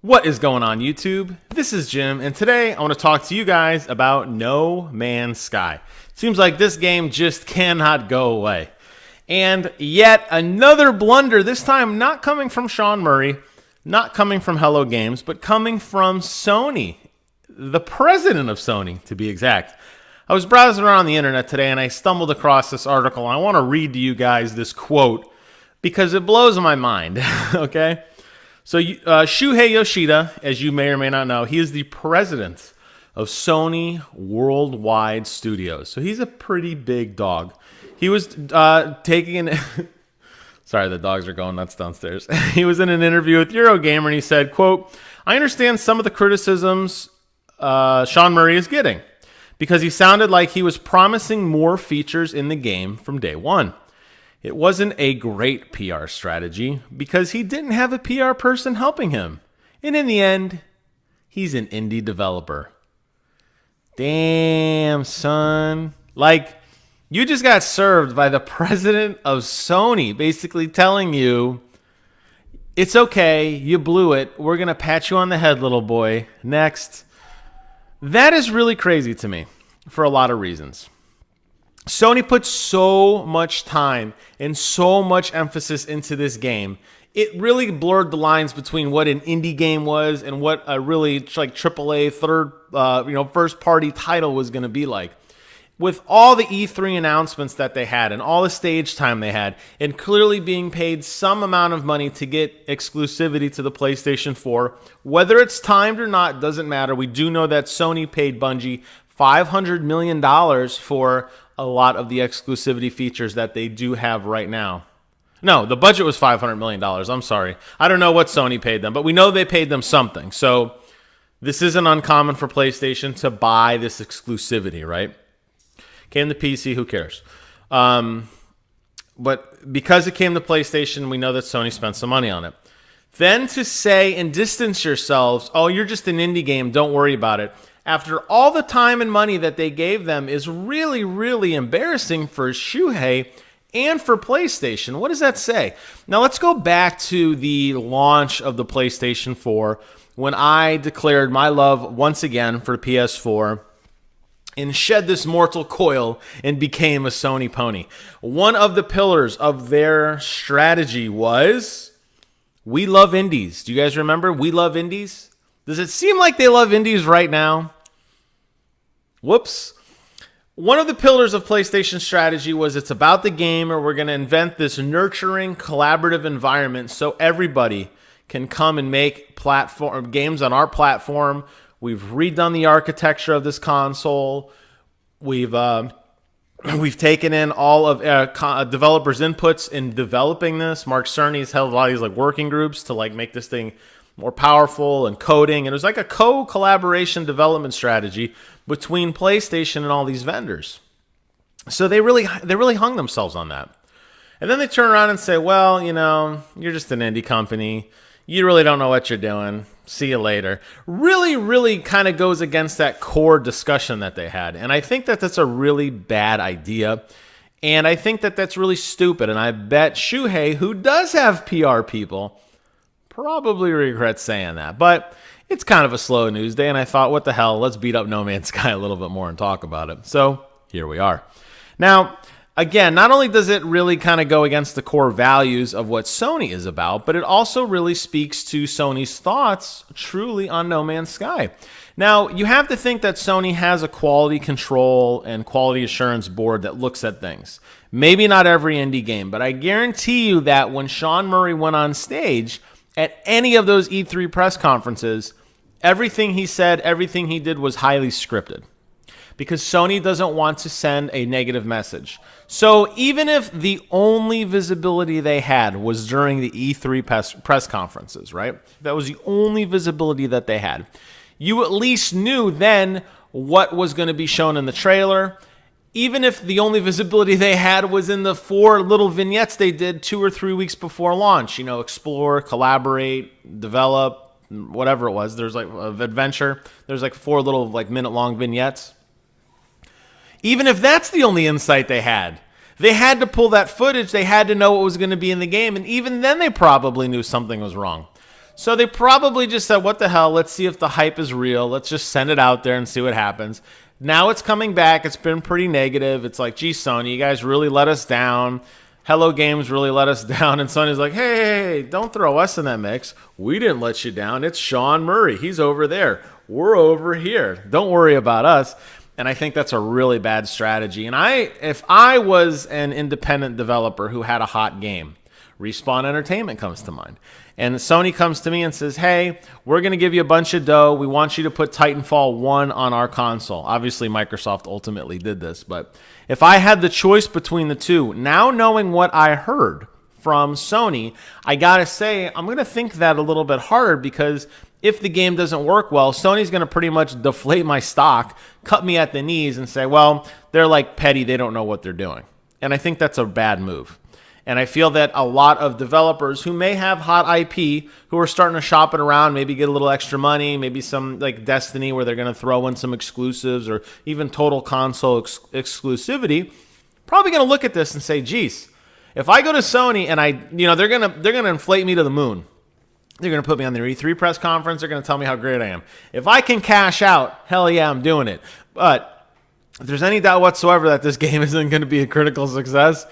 What is going on, YouTube? This is Jim, and today I want to talk to you guys about No Man's Sky. Seems like this game just cannot go away. And yet another blunder, this time not coming from Sean Murray, not coming from Hello Games, but coming from Sony, the president of Sony, to be exact. I was browsing around the internet today, and I stumbled across this article, and I want to read to you guys this quote because it blows my mind, okay? So Shuhei Yoshida, as you may or may not know, he is the president of Sony Worldwide Studios. So he's a pretty big dog. He was taking an... Sorry, the dogs are going nuts downstairs. He was in an interview with Eurogamer, and he said, quote, "I understand some of the criticisms Sean Murray is getting because he sounded like he was promising more features in the game from day one. It wasn't a great PR strategy because he didn't have a PR person helping him. And in the end, he's an indie developer." Damn, son. Like, you just got served by the president of Sony basically telling you, it's okay, you blew it. We're going to pat you on the head, little boy. Next. That is really crazy to me for a lot of reasons. Sony put so much time and so much emphasis into this game. It really blurred the lines between what an indie game was and what a really like AAA first party title was going to be like. With all the E3 announcements that they had and all the stage time they had, and clearly being paid some amount of money to get exclusivity to the PlayStation 4, whether it's timed or not doesn't matter. We do know that Sony paid Bungie $500 million for a lot of the exclusivity features that they do have right now. No, the budget was $500 million. I'm sorry. I don't know what Sony paid them, but we know they paid them something. So this isn't uncommon for PlayStation to buy this exclusivity, right? Came to PC, who cares? But because it came to PlayStation, we know that Sony spent some money on it. Then to say and distance yourselves, oh, you're just an indie game, don't worry about it, after all the time and money that they gave them is really, really embarrassing for Shuhei and for PlayStation. What does that say? Now let's go back to the launch of the PlayStation 4 when I declared my love once again for PS4 and shed this mortal coil and became a Sony pony. One of the pillars of their strategy was, we love indies. Do you guys remember? We love indies. Does it seem like they love indies right now? Whoops. One of the pillars of PlayStation's strategy was it's about the game, or we're going to invent this nurturing, collaborative environment so everybody can come and make games on our platform. We've redone the architecture of this console. We've taken in all of developers' inputs in developing this. Mark Cerny's held a lot of these working groups to make this thing more powerful and coding. And it was like a co-collaboration development strategy between PlayStation and all these vendors. So they really hung themselves on that. And then they turn around and say, well, you're just an indie company. You really don't know what you're doing. See you later. Really kind of goes against that core discussion that they had. And I think that that's a really bad idea. And I think that that's really stupid. And I bet Shuhei, who does have PR people, probably regrets saying that. But it's kind of a slow news day. And I thought, what the hell? Let's beat up No Man's Sky a little bit more and talk about it. So here we are. Now, again, not only does it really kind of go against the core values of what Sony is about, but it also really speaks to Sony's thoughts truly on No Man's Sky. Now, you have to think that Sony has a quality control and quality assurance board that looks at things. Maybe not every indie game, but I guarantee you that when Sean Murray went on stage at any of those E3 press conferences, everything he said, everything he did was highly scripted, because Sony doesn't want to send a negative message. So even if the only visibility they had was during the E3 press conferences, right? That was the only visibility that they had. You at least knew then what was going to be shown in the trailer. Even if the only visibility they had was in the 4 little vignettes they did 2 or 3 weeks before launch. Explore, collaborate, develop, whatever it was. There's adventure. There's 4 little minute-long vignettes. Even if that's the only insight they had to pull that footage. They had to know what was going to be in the game. And even then, they probably knew something was wrong. So they probably just said, what the hell, let's see if the hype is real. Let's just send it out there and see what happens. Now it's coming back. It's been pretty negative. It's like, gee, Sony, you guys really let us down. Hello Games really let us down. And Sony's like, hey, don't throw us in that mix. We didn't let you down. It's Sean Murray. He's over there. We're over here. Don't worry about us. And I think that's a really bad strategy. And if I was an independent developer who had a hot game, Respawn Entertainment comes to mind. And Sony comes to me and says, hey, we're going to give you a bunch of dough. We want you to put Titanfall 1 on our console. Obviously, Microsoft ultimately did this. But if I had the choice between the two, now knowing what I heard from Sony, I got to say, I'm going to think that a little bit harder, because if the game doesn't work well, Sony's going to pretty much deflate my stock, cut me at the knees, and say, well, they're like petty. They don't know what they're doing. And I think that's a bad move. And I feel that a lot of developers who may have hot IP, who are starting to shop it around, maybe get a little extra money, maybe some like Destiny where they're going to throw in some exclusives, or even total console exclusivity, probably going to look at this and say, geez, if I go to Sony and they're going to inflate me to the moon. They're going to put me on their E3 press conference. They're going to tell me how great I am. If I can cash out, hell yeah, I'm doing it. But if there's any doubt whatsoever that this game isn't going to be a critical success,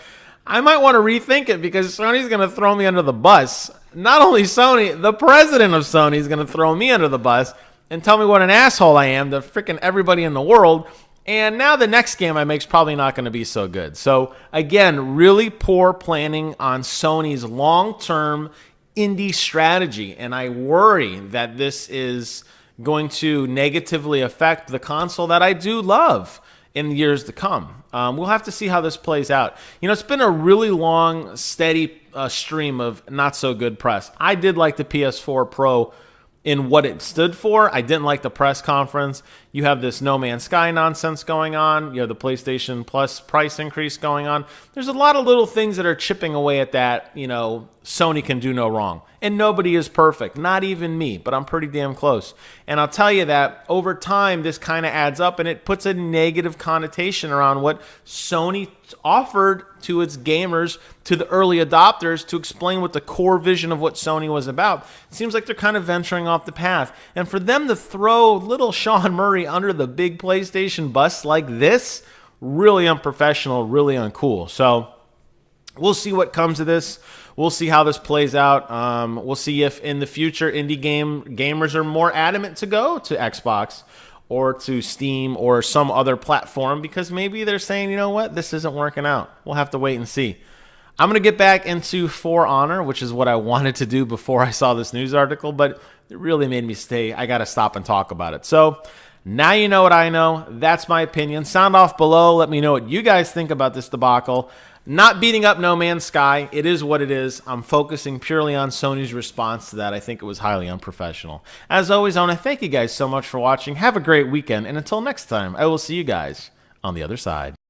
I might want to rethink it, because Sony's going to throw me under the bus. Not only Sony, the president of Sony is going to throw me under the bus and tell me what an asshole I am to freaking everybody in the world. And now the next game I make is probably not going to be so good. So again, really poor planning on Sony's long-term indie strategy. And I worry that this is going to negatively affect the console that I do love in the years to come. We'll have to see how this plays out. It's been a really long, steady stream of not so good press. I did like the PS4 Pro in what it stood for. I didn't like the press conference. You have this No Man's Sky nonsense going on. You have the PlayStation Plus price increase going on. There's a lot of little things that are chipping away at that. Sony can do no wrong. And nobody is perfect, not even me, but I'm pretty damn close. And I'll tell you that over time, this kind of adds up, and it puts a negative connotation around what Sony offered to its gamers, to the early adopters, to explain what the core vision of what Sony was about. It seems like they're kind of venturing off the path. And for them to throw little Sean Murray under the big PlayStation bus like this, really unprofessional, really uncool. So we'll see what comes of this. We'll see how this plays out. We'll see if in the future indie gamers are more adamant to go to Xbox or to Steam or some other platform, because maybe they're saying, you know what, this isn't working out. We'll have to wait and see. I'm going to get back into For Honor, which is what I wanted to do before I saw this news article, but it really made me stay. I got to stop and talk about it. So now you know what I know. That's my opinion. Sound off below. Let me know what you guys think about this debacle. Not beating up No Man's Sky. It is what it is. I'm focusing purely on Sony's response to that. I think it was highly unprofessional. As always, I want to thank you guys so much for watching. Have a great weekend. And until next time, I will see you guys on the other side.